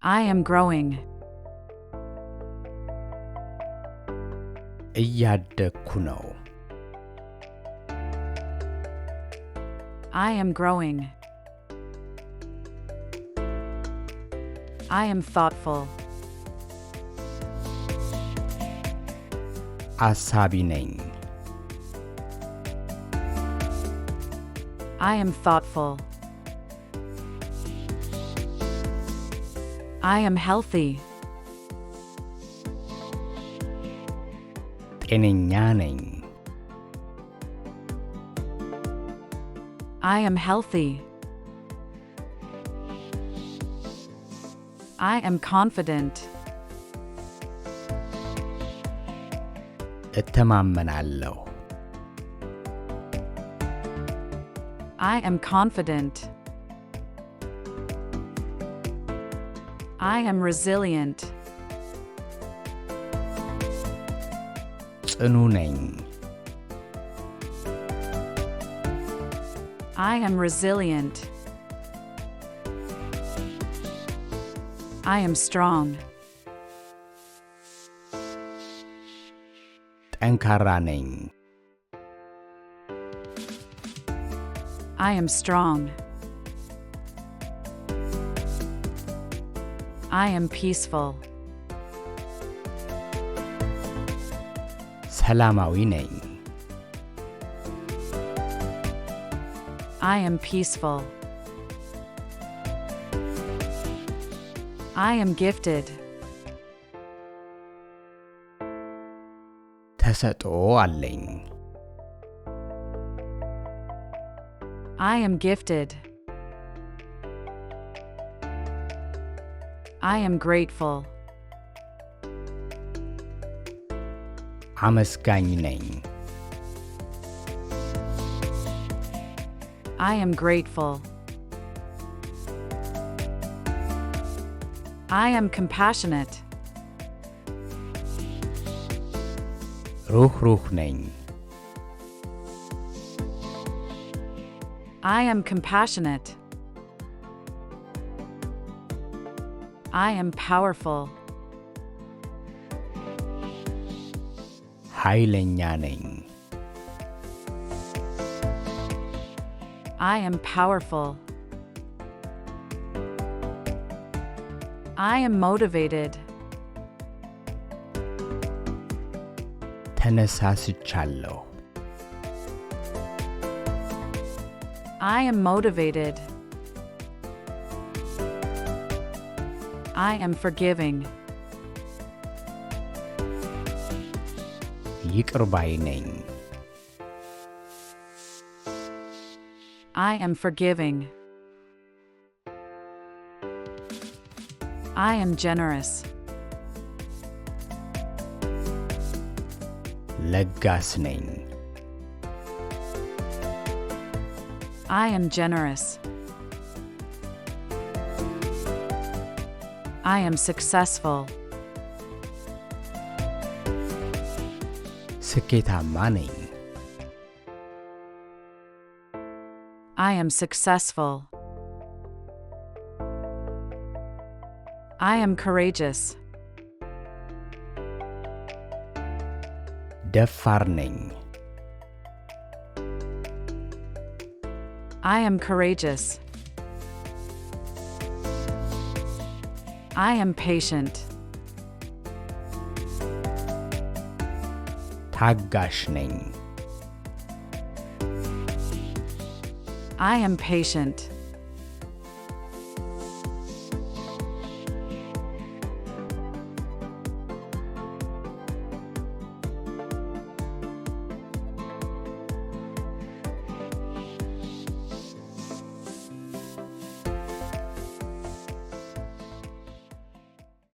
I am growing. እያደግኩ ነው። I am growing. I am thoughtful. አሳቢ ነኝ። I am thoughtful. I am healthy. ጤነኛ ነኝ። I am healthy. I am confident. እተማመናለሁ። I am confident. I am resilient. ጽኑ ነኝ። I am resilient. I am strong. ጠንካራ ነኝ። I am strong. I am peaceful. ሰላማዊ ነኝ። I am peaceful. I am gifted. ተሰጥኦ አለኝ። I am gifted. I am grateful. አመስጋኝ ነኝ። I am grateful. I am compassionate. ሩህሩህ ነኝ። I am compassionate. I am powerful. ኃይለኛ ነኝ። I am powerful. I am motivated. ተነሳስቻለሁ። I am motivated. I am forgiving. ይቅር ባይ ነኝ። I am forgiving. I am generous. ለጋስ ነኝ። I am generous. I am successful. ስኬታማ ነኝ። I am successful. I am courageous. ደፋር ነኝ። I am courageous. I am patient. ታጋሽ ነኝ። I am patient.